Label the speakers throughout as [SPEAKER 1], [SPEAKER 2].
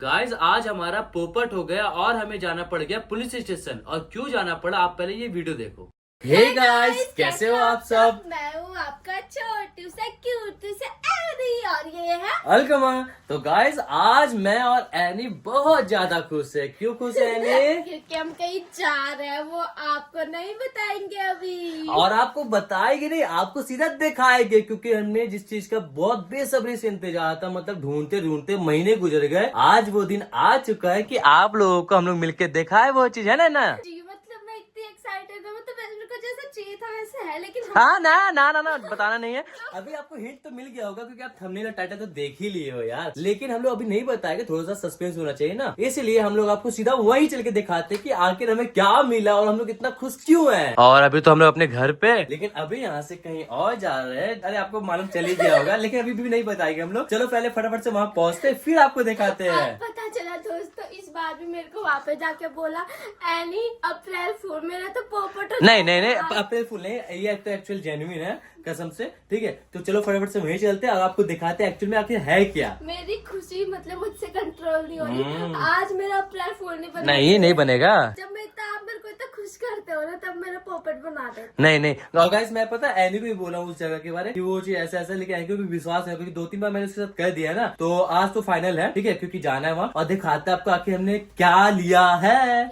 [SPEAKER 1] Guys आज हमारा पोपट हो गया और हमें जाना पड़ गया पुलिस स्टेशन। और क्यों जाना पड़ा आप पहले ये वीडियो देखो।
[SPEAKER 2] हे गाइस, कैसे हो आप सब।
[SPEAKER 3] मैं हूँ आपका छोटू सा क्यूट सा एनी और ये है
[SPEAKER 2] अलकमा। तो गाइस आज मैं और एनी बहुत ज्यादा खुश है। क्यों खुश है एनी?
[SPEAKER 3] क्योंकि हम कहीं जा रहे हैं, वो आपको नहीं बताएंगे अभी।
[SPEAKER 2] और आपको बताएंगे नहीं, आपको सीधा दिखाएंगे, क्योंकि हमने जिस चीज का बहुत बेसब्री से इंतजार था, मतलब ढूंढते ढूंढते महीने गुजर गए, आज वो दिन आ चुका है कि आप लोगों को हम लोग मिलके दिखाए वो चीज, है ना।
[SPEAKER 3] जी मतलब मैं इतनी एक्साइटेड हूँ, तो मेरे को जैसा चाहिए था वैसे है, लेकिन
[SPEAKER 2] हाँ ना ना ना ना बताना नहीं है। अभी आपको हिंट तो मिल गया होगा क्योंकि आप थंबनेल टाइटल तो देख ही लिए हो यार। लेकिन हम लोग अभी नहीं बताएंगे, थोड़ा सा सस्पेंस होना चाहिए ना, इसलिए हम लोग आपको सीधा वहीं चल के दिखाते कि आखिर हमें क्या मिला और हम लोग इतना खुश क्यों हैं। और अभी तो हम लोग अपने घर पे, लेकिन अभी यहाँ से कहीं और जा रहे हैं। अरे आपको मालूम चल ही गया होगा, लेकिन अभी भी नहीं बताएंगे हम लोग। चलो पहले फटाफट से वहाँ पहुँचते फिर आपको दिखाते हैं।
[SPEAKER 3] पता चला दोस्तों, इस बार भी मेरे को वापस जाके बोला एनी अप्रैल फूल, मेरा तो पोपट
[SPEAKER 2] नहीं अप्रैल फूल नहीं, ये तो एक्चुअल जेन्युइन है कसम से। ठीक है, तो चलो फटाफट से वहीं चलते हैं और आपको दिखाते हैं एक्चुअल में आखिर है क्या।
[SPEAKER 3] मेरी खुशी मतलब मुझसे कंट्रोल नहीं हो रही। आज मेरा अप्रैल फूल नहीं बना।
[SPEAKER 2] नहीं बनेगा।
[SPEAKER 3] जब मैं इतना आप मेरे को इतना खुश करते हो ना, तब मेरा पोपट बना दे।
[SPEAKER 2] नहीं गाइस, मैं पता है एनी को भी बोला हूँ उस जगह के बारे में कि वो चीज ऐसा, लेकिन एनी को भी विश्वास है क्योंकि 2-3 बार मैंने उसके साथ कर दिया ना। तो आज तो फाइनल है, ठीक है, क्योंकि जाना है वहाँ और दिखाते आपको आखिर हमने क्या लिया है।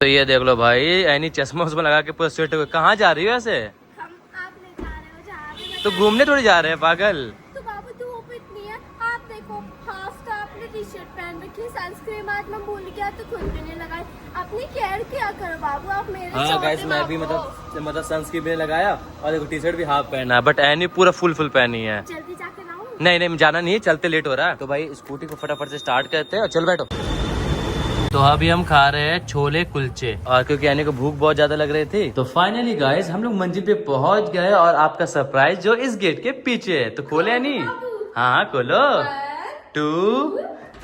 [SPEAKER 2] तो ये देख लो भाई, एनी चश्मा उस्मा लगा के पूरा सेट हो। कहाँ जा रही हो ऐसे?
[SPEAKER 3] हम आप ले जा रहे हो जहाँ पे
[SPEAKER 2] तो घूमने थोड़ी जा रहे हैं पागल।
[SPEAKER 3] तो बाबू धूप इतनी है, आप देखो हाफ का आपने टी शर्ट पहन रखी है, सनस्क्रीन आज मैं भूल गया तो खुद भी नहीं लगाई। अपनी केयर किया करो बाबू, आप मेरे
[SPEAKER 2] हाँ गाइस, मैं भी मतलब सनस्क्रीन भी लगाया और देखो टी शर्ट भी हाफ पहना, बट एनी पूरा फुल पहनी है।
[SPEAKER 3] जल्दी जाके लाऊं?
[SPEAKER 2] नहीं जाना नहीं है, चलते लेट हो रहा है। तो भाई स्कूटी को फटाफट से स्टार्ट करते हैं और चल बैठो। तो अभी हम खा रहे हैं छोले कुलचे, और क्योंकि आने को भूख बहुत ज्यादा लग रही थी। तो फाइनली गाइस हम लोग मंजिल पे पहुंच गए और आपका सरप्राइज जो इस गेट के पीछे है। तो खोले नहीं? हाँ खोलो। 2,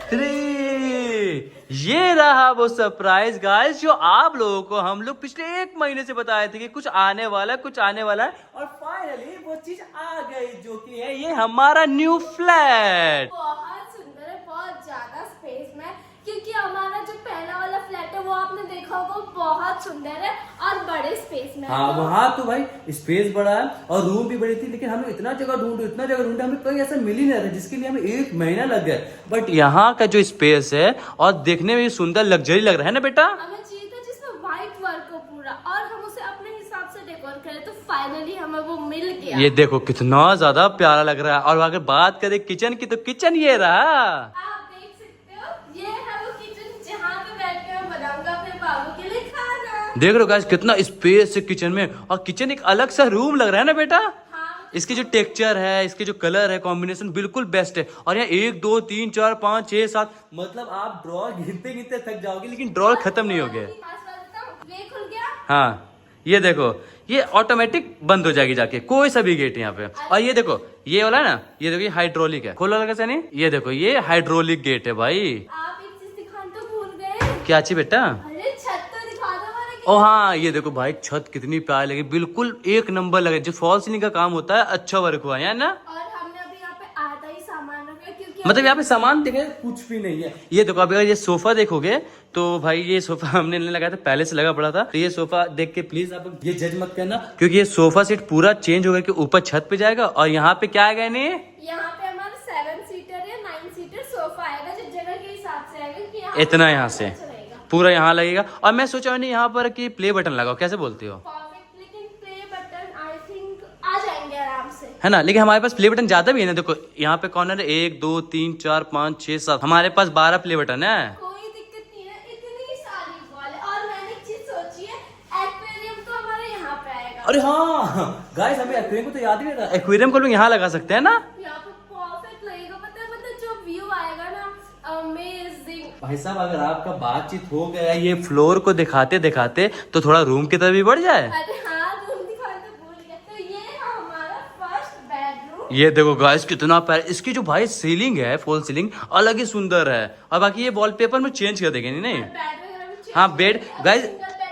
[SPEAKER 2] 3 ये रहा वो सरप्राइज गाइस, जो आप लोगों को हम लोग पिछले 1 महीने से बताए थे कि कुछ आने वाला है। और फाइनली वो चीज आ गई, जो कि है ये हमारा न्यू फ्लैट।
[SPEAKER 3] बहुत सुंदर है, बहुत ज्यादा स्पेस में, क्योंकि हमारा जो पहला वाला फ्लैट है वो आपने देखा होगा, बहुत सुंदर है और बड़े स्पेस में।
[SPEAKER 2] हाँ वहाँ तो भाई स्पेस बड़ा है और रूम भी बड़ी थी, लेकिन हमें इतना जगह ढूंढे हमें कोई ऐसा मिल ही नहीं रहा, जिसके लिए हमें 1 महीना लग गया। बट यहाँ का जो स्पेस है और देखने में भी सुंदर लग्जरी लग रहा है ना बेटा।
[SPEAKER 3] हमें चाहिए था जिसमें व्हाइट वर्क हो पूरा, और हम उसे अपने हिसाब से डेकोर करें, तो फाइनली हमें वो मिल गया।
[SPEAKER 2] ये देखो कितना ज्यादा प्यारा लग रहा है। और अगर बात करें किचन की, तो किचन ये रहा।
[SPEAKER 3] आप देख सकते हो, ये है वो किचन जहाँ पे बैठ के मैं बनाऊंगा अपने बाबू के लिए खाना।
[SPEAKER 2] देख रहे हो गाइस कितना स्पेस है किचन में, और किचन एक अलग सा रूम लग रहा है ना बेटा।
[SPEAKER 3] हाँ।
[SPEAKER 2] इसकी जो टेक्सचर है, इसके जो कलर है, कॉम्बिनेशन बिल्कुल बेस्ट है। और यहाँ 1 2 3 4 5 6 7 मतलब आप ड्रॉर गिनते थक जाओगे, लेकिन ड्रॉर खत्म नहीं हो गए।
[SPEAKER 3] वे खुल गया।
[SPEAKER 2] हाँ ये देखो, ये ऑटोमेटिक बंद हो जाएगी जाके, कोई सा भी गेट यहाँ पे। और ये देखो ये वाला ना, ये देखो ये हाइड्रोलिक है। खोलो लगा नहीं, ये देखो ये हाइड्रोलिक गेट है भाई।
[SPEAKER 3] आप एक चीज दिखाना तो भूल गए।
[SPEAKER 2] क्या अच्छी बेटा?
[SPEAKER 3] अरे छत तो दिखा दो हमारे।
[SPEAKER 2] ओ हाँ ये देखो भाई, छत कितनी प्यारी लगी, बिल्कुल 1 नंबर लगे। जो फॉल सीलिंग का काम होता है अच्छा वर्क हुआ है ना।
[SPEAKER 3] और हमने अभी यहाँ पे आधा ही सामान रखा, क्योंकि
[SPEAKER 2] मतलब यहाँ पे सामान देखे कुछ भी नहीं है। ये देखो अभी अगर ये सोफा देखोगे तो भाई ये सोफा हमने नहीं लगाया था, पहले से लगा पड़ा था। तो ये सोफा देख के प्लीज आप ये जज मत करना, क्योंकि ये सोफा सेट पूरा चेंज होगा कि ऊपर छत पे जाएगा। और यहाँ पे क्या आएगा नहीं,
[SPEAKER 3] यहाँ पे हमारा 7 सीटर या 9 सीटर सोफा आएगा, जो जगह के हिसाब से आएगा कि यहाँ
[SPEAKER 2] इतना यहाँ से
[SPEAKER 3] चलेगा।
[SPEAKER 2] पूरा यहाँ लगेगा। और मैं सोचा नहीं यहाँ पर कि प्ले बटन लगाओ, कैसे बोलती हो?
[SPEAKER 3] परफेक्ट, लेकिन प्ले बटन आई थिंक आ जाएंगे आराम से,
[SPEAKER 2] है ना। लेकिन हमारे पास प्ले बटन ज्यादा भी है ना। देखो यहाँ पे कॉर्नर है 1 2 3 4 5 6 7, हमारे पास 12 प्ले बटन है।
[SPEAKER 3] कोई दिक्कत नहीं है, इतनी सारी बॉल है। और मैंने एक चीज सोची है, एक्वेरियम तो हमारे यहाँ पे आएगा।
[SPEAKER 2] अरे हाँ गाइस, हमें एक्वेरियम को तो याद ही नहीं था। एक्वेरियम को लोग यहाँ लगा सकते हैं ना।
[SPEAKER 3] यहाँ पे परफेक्ट लगेगा, मतलब जो व्यू आएगा ना, अमेजिंग।
[SPEAKER 2] भाई साहब अगर आपका बातचीत हो गया ये फ्लोर को दिखाते दिखाते, तो थोड़ा रूम की तरफ भी बढ़ जाए।
[SPEAKER 3] अरे हाँ, रूम दिखाना तो भूल गया। तो ये है हमारा फर्स्ट बेडरूम।
[SPEAKER 2] ये देखो गाइस कितना प्यारा, इसकी जो भाई सीलिंग है, फॉल सीलिंग अलग ही सुंदर है। और बाकी ये वॉलपेपर में चेंज कर देंगे नहीं।
[SPEAKER 3] बेड वगैरह भी
[SPEAKER 2] हाँ बेड गाइस,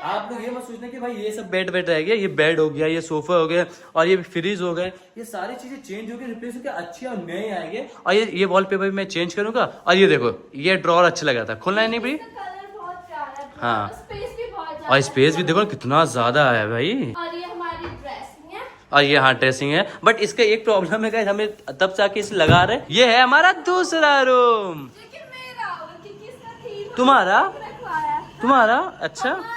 [SPEAKER 2] आप लोग ये मत सोचना कि भाई ये सब बेड रह गया, ये बेड हो गया, ये सोफा हो गया और ये फ्रिज हो गए, ये सारी चीजें चेंज हो गई, रिप्लेस हो गया, अच्छे और नए आएंगे। और ये वॉलपेपर भी मैं चेंज करूंगा। और ये देखो ये ड्रॉर अच्छा लगा था, खोलना है नहीं भाई?
[SPEAKER 3] कलर बहुत प्यारा है।
[SPEAKER 2] हाँ।
[SPEAKER 3] स्पेस भी बहुत ज्यादा
[SPEAKER 2] और स्पेस भी देखो कितना ज्यादा है भाई।
[SPEAKER 3] और ये हमारी ड्रेसिंग है।
[SPEAKER 2] और ये हाँ ड्रेसिंग है, बट इसका एक प्रॉब्लम है गाइस, हमें तब से आके इसे लगा रहे, ये है हमारा दूसरा रूम।
[SPEAKER 3] लेकिन मेरा क्योंकि इसका थीम
[SPEAKER 2] तुम्हारा?
[SPEAKER 3] रखवाया।
[SPEAKER 2] तुम्हारा? अच्छा
[SPEAKER 3] हमारा।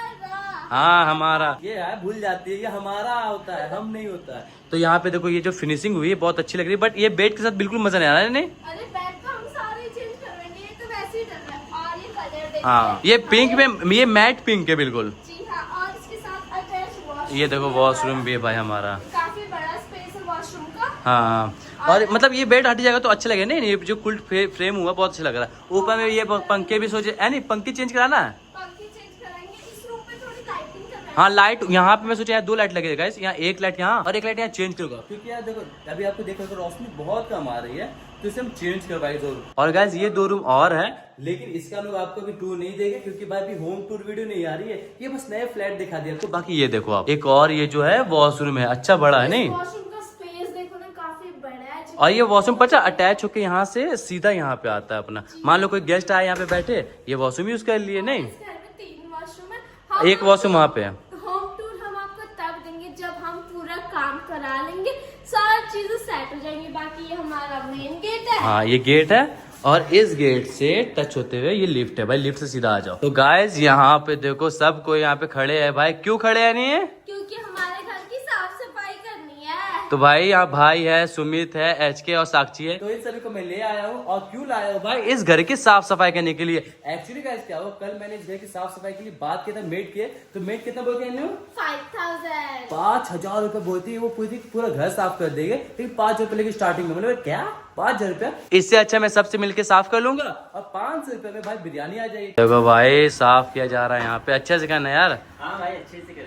[SPEAKER 2] हाँ हमारा। ये है भूल जाती है, ये हमारा होता है, हम नहीं होता है। तो यहाँ पे देखो ये जो फिनिशिंग हुई है बहुत अच्छी लग रही है, बट ये बेड के साथ बिल्कुल मजा नहीं आ रहा है। नहीं
[SPEAKER 3] अरे बेड तो हम सारे चेंज करवाएंगे, ये तो वैसे ही डर रहा है। और ये कलर देखिए।
[SPEAKER 2] हाँ ये पिंक में, ये मैट पिंक है बिल्कुल।
[SPEAKER 3] जी हाँ, और इसके साथ अटैच वॉशरूम।
[SPEAKER 2] ये देखो वॉशरूम भी है भाई हमारा,
[SPEAKER 3] काफी बड़ा स्पेस है वॉशरूम का।
[SPEAKER 2] हाँ। और मतलब ये बेड हट जाएगा तो अच्छा लगेगा। नहीं ये जो कुल्ट फ्रेम हुआ बहुत अच्छा लग रहा है। ऊपर में ये पंखे भी सोचे नहीं, पंखे चेंज कराना है।
[SPEAKER 3] पंखे चेंज कराएंगे, इस रूम पे थोड़ी लाइटिंग करवाएंगे।
[SPEAKER 2] हाँ लाइट यहाँ पे मैं सोचा यार 2 लाइट लगेगा गाइस, यहाँ 1 लाइट यहाँ और 1 लाइट यहाँ चेंज करूंगा, क्योंकि यार देखो अभी आपको देखो तो रोशनी बहुत कम आ रही है, तो इसे हम चेंज करवाएंगे जरूर। और गाइस ये 2 रूम और है, लेकिन इसका लोग आपको भी टूर नहीं देंगे क्योंकि भाई अभी होम टूर वीडियो नहीं आ रही है, ये बस नए फ्लैट दिखा दिया। तो बाकी ये देखो आप, एक और ये जो है वॉशरूम है, अच्छा बड़ा है नहीं।
[SPEAKER 3] वॉशरूम का स्पेस देखो ना, काफी बड़ा है।
[SPEAKER 2] और ये वॉशरूम पता अटैच होके यहाँ से सीधा यहाँ पे आता है अपना। मान लो कोई गेस्ट आया यहाँ पे बैठे, ये वॉशरूम यूज कर लिए। नहीं
[SPEAKER 3] इस घर में 3 वॉशरूम है। हम
[SPEAKER 2] एक वॉशरूम वहाँ पे है।
[SPEAKER 3] होम टूर हम आपको तब देंगे जब हम पूरा काम करा लेंगे, सारी चीजें सेट हो जाएंगी। बाकी ये हमारा मेन गेट है।
[SPEAKER 2] हाँ ये गेट है और इस गेट से टच होते हुए ये लिफ्ट है भाई, लिफ्ट से सीधा आ जाओ। तो गाइस यहाँ पे देखो सब कोई यहाँ पे खड़े हैं भाई, क्यों खड़े हैं? नहीं है
[SPEAKER 3] क्योंकि हमारे घर की साफ सफाई करनी है।
[SPEAKER 2] तो भाई यहाँ भाई है, सुमित है, HK और साक्षी है, तो इन सभी को मैं ले आया हूँ। और क्यों लाया हूँ भाई? इस घर की साफ सफाई करने के लिए। एक्चुअली गाइस क्या हुआ, कल मैंने इस घर की साफ सफाई के लिए बात किया था मेड के, तो मेड कितना बोल के
[SPEAKER 3] 5000
[SPEAKER 2] 5,000 रुपए बोलती है, वो पूरा घर साफ कर देंगे, लेकिन 5 रुपए लेके स्टार्टिंग में। मतलब क्या 5,000 रुपया? इससे अच्छा मैं सबसे मिलके साफ कर लूंगा और 500 रुपए में भाई बिरयानी आ जाएगी। देखो भाई साफ किया जा रहा है यहाँ पे, अच्छे से करना यार।
[SPEAKER 1] हाँ भाई अच्छे से करें।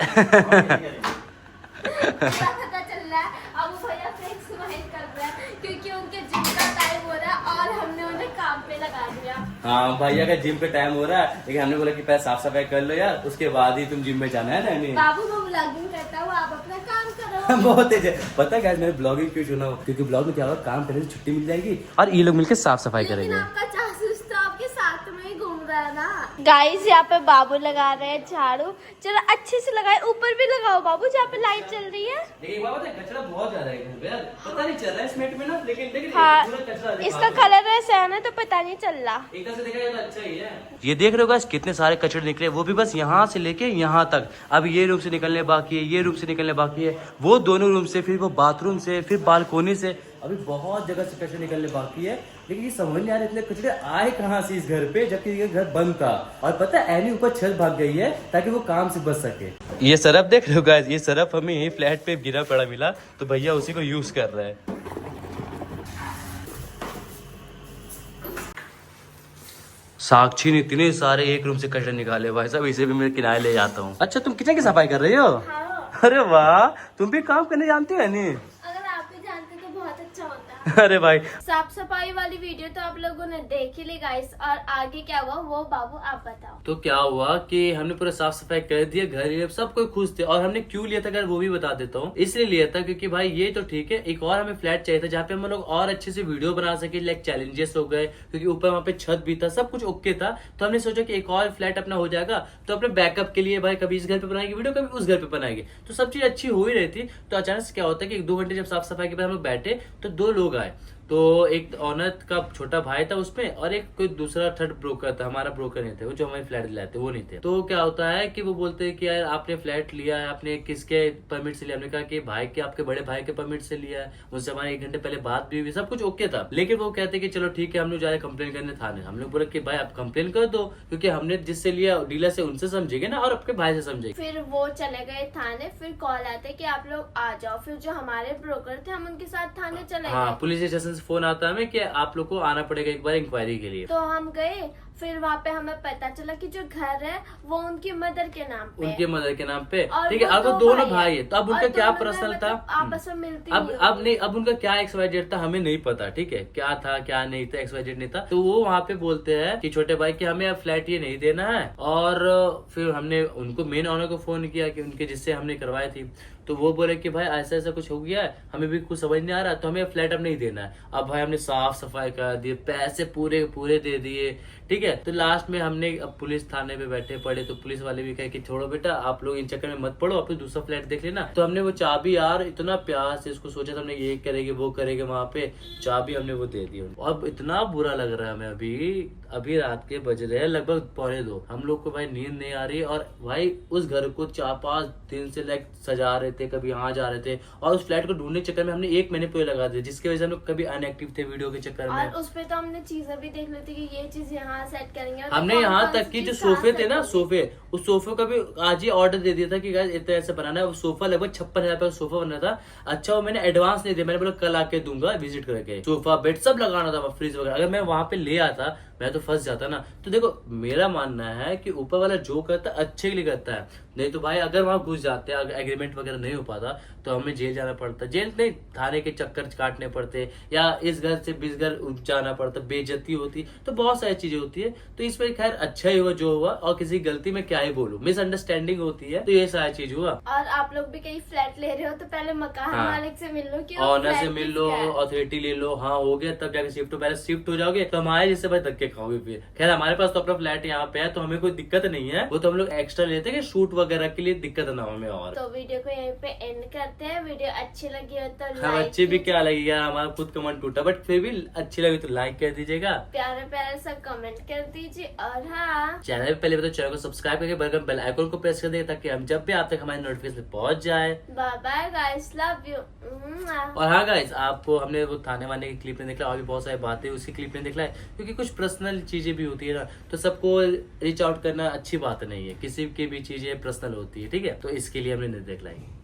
[SPEAKER 3] क्या पता चल रहा है अब भैया फ्लेक्स माइंड कर रहे हैं क्योंकि उनके जिम का टाइम हो रहा है और हमने उन्हें काम पे लगा दिया।
[SPEAKER 2] हाँ भैया का जिम पे टाइम हो रहा है, लेकिन हमने बोला कि पहले साफ सफाई कर लो यार, उसके बाद ही तुम जिम में जाना है ना। नहीं
[SPEAKER 3] बाबू मैं ब्लॉगिंग करता हूँ, आप अपना काम करो।
[SPEAKER 2] बहुत तेज है। पता है मैंने ब्लॉगिंग क्यों चुना हो? क्योंकि ब्लॉग में क्या होगा, काम करने से छुट्टी मिल जाएगी और ये लोग मिलकर साफ सफाई
[SPEAKER 3] लेकिन
[SPEAKER 2] करेंगे।
[SPEAKER 3] आपका जासूस तो आपके साथ में ही घूम रहा है ना। गाइस यहाँ पे बाबू लगा रहे हैं झाड़ू, चलो अच्छे से लगाए, ऊपर भी लगाओ बाबू जहाँ पे लाइट चल रही है।
[SPEAKER 2] लेकिन बाबा कचरा बहुत ज्यादा है घर पे यार, पता नहीं चल रहा है इस मिनट में ना, लेकिन
[SPEAKER 3] हाँ
[SPEAKER 2] पूरा कचरा
[SPEAKER 3] इसका कलर ऐसा है ना तो पता नहीं चल रहा।
[SPEAKER 2] एक तरह से देखा जाए तो अच्छा ही है। ये देख रहे हो गाइस कितने सारे कचरे निकले, वो भी बस यहाँ से लेके यहाँ तक। अब ये रूम से निकलने बाकी है, ये रूम से निकलने बाकी है, वो दोनों रूम से, फिर वो बाथरूम से, फिर बालकोनी से, अभी बहुत जगह से कचरे निकलने बाकी है। लेकिन ये समझ नहीं आ रहा इतने कचरे आए कहाँ से इस घर पे, जबकि ये घर बंद था। और पता है एनी ऊपर छत भाग गई है ताकि वो काम से बच सके। ये सरफ देख रहे हो गाइस, ये सरफ हमें यही फ्लैट पे गिरा पड़ा मिला, तो भैया उसी को यूज कर रहे हैं। साक्षी ने इतने सारे एक रूम से कचरे निकाले भाई साहब, इसे भी मैं किनारे ले जाता हूँ। अच्छा तुम किचन की सफाई कर रही हो?
[SPEAKER 3] हाँ।
[SPEAKER 2] अरे वाह, तुम भी काम करने जानती हो नहीं?
[SPEAKER 3] अगर आप भी जानते तो बहुत अच्छा होता।
[SPEAKER 2] अरे भाई
[SPEAKER 3] साफ सफाई वाली वीडियो तो आप लोगों ने देख ही ली गाइस, और आगे क्या हुआ वो बाबू आप बताओ।
[SPEAKER 1] तो क्या हुआ कि हमने पूरा साफ सफाई कर दिया, घर सब कोई खुश थे। और हमने क्यों लिया था अगर वो भी बता देता हूँ। इसलिए लिया था क्योंकि भाई ये तो ठीक है, एक और हमें फ्लैट चाहिए था जहाँ पे हम लोग और अच्छे से वीडियो बना सके, लाइक चैलेंजेस हो गए, क्योंकि ऊपर वहाँ पे छत भी था, सब कुछ ओके था। तो हमने सोचा कि एक और फ्लैट अपना हो जाएगा, तो अपने बैकअप के लिए भाई कभी इस घर पे बनाएंगे वीडियो, कभी उस घर पे बनाएंगे, तो सब चीज अच्छी हो ही रही थी। तो अचानक से क्या होता है कि 1-2 घंटे जब साफ सफाई के बाद हम लोग बैठे तो 2 लोग आए। तो एक औरत का छोटा भाई था उसमें, और एक कोई दूसरा थर्ड ब्रोकर था, हमारा ब्रोकर नहीं थे, वो जो हमारे फ्लैट दिलाए थे वो नहीं थे। तो क्या होता है कि वो बोलते हैं कि यार आपने फ्लैट लिया है, आपने किसके परमिट से लिया? हमने कहा कि भाई के, आपके बड़े भाई के परमिट से लिया है, उनसे हमारे 1 घंटे पहले बात भी हुई, सब कुछ ओके था। लेकिन वो कहते कि चलो ठीक है, हम लोग जा रहे कंप्लेन करने थाने। हम लोग बोले कि भाई आप कंप्लेन कर दो, क्योंकि हमने जिससे लिया डीलर से, उनसे समझेंगे ना, और आपके भाई से समझेंगे।
[SPEAKER 3] फिर वो चले गए थाने, फिर कॉल आते कि आप लोग आ जाओ। फिर जो हमारे ब्रोकर थे हम उनके साथ थाने चले गए।
[SPEAKER 1] हाँ, पुलिस स्टेशन से फोन आता है हमें कि आप लोग को आना पड़ेगा एक बार इंक्वायरी के लिए।
[SPEAKER 3] तो हम गए, फिर वहाँ पे हमें पता चला कि जो घर है वो उनकी मदर के नाम पे
[SPEAKER 1] उनके मदर के नाम पे,
[SPEAKER 3] और
[SPEAKER 1] ठीक है।
[SPEAKER 3] वो
[SPEAKER 1] अब वो
[SPEAKER 3] दो
[SPEAKER 1] दोनों
[SPEAKER 3] भाई
[SPEAKER 1] भाई है, तो अब उनका
[SPEAKER 3] और
[SPEAKER 1] क्या
[SPEAKER 3] दोनों में
[SPEAKER 1] पर्सनल था,
[SPEAKER 3] मतलब आपस में मिलती
[SPEAKER 1] अब
[SPEAKER 3] नहीं
[SPEAKER 1] अब
[SPEAKER 3] होती।
[SPEAKER 1] नहीं, अब उनका क्या XYZ था हमें नहीं पता, ठीक है, क्या था क्या नहीं था, XYZ नहीं था। तो वो वहाँ पे बोलते हैं कि छोटे भाई कि हमें अब फ्लैट ये नहीं देना है। और फिर हमने उनको मेन ऑनर को फोन किया कि उनके जिससे हमने करवाई थी, तो वो बोले कि भाई ऐसा ऐसा कुछ हो गया है, हमें भी कुछ समझ नहीं आ रहा, तो हमें फ्लैट अब नहीं देना है। अब भाई हमने साफ सफाई कर दी, पैसे पूरे पूरे दे दिए, ठीक है। तो लास्ट में हमने अब पुलिस थाने पे बैठे पड़े, तो पुलिस वाले भी कहे कि छोड़ो बेटा, आप लोग इन चक्कर में मत पड़ो, आप दूसरा फ्लैट देख लेना। तो हमने वो चाबी यार इतना प्यार से इसको सोचा था, हमने ये करेंगे वो करेंगे, वहां पे चाबी हमने वो दे दी। अब इतना बुरा लग रहा है हमें, अभी रात के बज रहे हैं लगभग 1:45, हम लोग को भाई नींद नहीं आ रही है। और भाई उस घर को 4-5 दिन से लाइक सजा रहे थे, कभी यहाँ जा रहे थे, और उस फ्लैट को ढूंढने के चक्कर में हमने 1 महीने पूरे लगा दिए, जिसकी वजह से हम लोग कभी अनएक्टिव थे वीडियो के चक्कर में।
[SPEAKER 3] और उस पे तो हमने चीजें भी देख ली थी कि ये चीज यहाँ सेट करेंगे,
[SPEAKER 1] हमने यहाँ तक कि जो सोफे थे ना, सोफे, उस सोफे का भी आज ही ऑर्डर दे दिया था कि गाइस इतना ऐसे बनाना है। वो सोफा लगभग 56,000 का सोफा बनना था। अच्छा वो मैंने एडवांस नहीं दिया, मैंने बोला कल आके दूंगा विजिट करके। सोफा बेड सब लगाना था, फ्रिज वगैरह। अगर मैं वहां पे ले आता मैं तो फंस जाता ना। तो देखो मेरा मानना है कि ऊपर वाला जो करता है अच्छे के लिए करता है, नहीं तो भाई अगर वहां घुस जाते, अगर एग्रीमेंट वगैरह नहीं हो पाता तो हमें जेल जाना पड़ता, जेल नहीं थाने के चक्कर काटने पड़ते, या इस घर से 20 घर जाना पड़ता, बेइज्जती होती, तो बहुत सारी चीजें होती है। तो इस पर खैर अच्छा ही हुआ जो हुआ, और किसी गलती में क्या ही बोलूं, मिसअंडरस्टैंडिंग होती है, तो ये सारी चीज हुआ।
[SPEAKER 3] और आप लोग भी कहीं फ्लैट ले रहे हो तो पहले मकान
[SPEAKER 1] हाँ।
[SPEAKER 3] मालिक से मिल लो कि वो
[SPEAKER 1] ऑनर से
[SPEAKER 3] फ्लैट
[SPEAKER 1] मिल लो,
[SPEAKER 3] किसका है।
[SPEAKER 1] अथॉरिटी ले लो, हाँ हो गया तब जाके शिफ्ट हो। पहले शिफ्ट हो जाओगे तो हमारे जैसे भाई धक्के खाओगे फिर। खैर हमारे पास तो अपना फ्लैट यहाँ पे है, तो हमें कोई दिक्कत नहीं है, वो तो हम लोग एक्स्ट्रा लेते हैं कि शूट वगैरह के लिए दिक्कत ना हो हमें। और
[SPEAKER 3] तो वीडियो को यहीं पे एंड करते हैं। वीडियो अच्छी लगी हो तो
[SPEAKER 1] हम
[SPEAKER 3] लाइक
[SPEAKER 1] अच्छी भी क्या लगी यार, हमारा खुद का मन टूटा, बट फिर भी अच्छी लगी तो लाइक कर दीजिएगा,
[SPEAKER 3] प्यारे प्यारे सा कमेंट कर दीजिए। और हाँ,
[SPEAKER 1] चैनल पे पहले चैनल को सब्सक्राइब करके बगल बेल आइकन को प्रेस कर दें, ताकि हम जब भी आप तक हमारे नोटिफिकेशन पहुंच जाए।
[SPEAKER 3] Bye bye guys, love you.
[SPEAKER 1] और हाँ गाइस, आपको हमने वो थाने वाने की क्लिप में देखला, और भी बहुत सारी बातें उसकी क्लिप में देखला है, क्योंकि कुछ पर्सनल चीजें भी होती है ना, तो सबको रीच आउट करना अच्छी बात नहीं है, किसी की भी चीजें पर्सनल होती है, ठीक है, तो इसके लिए हमने नहीं देखला है।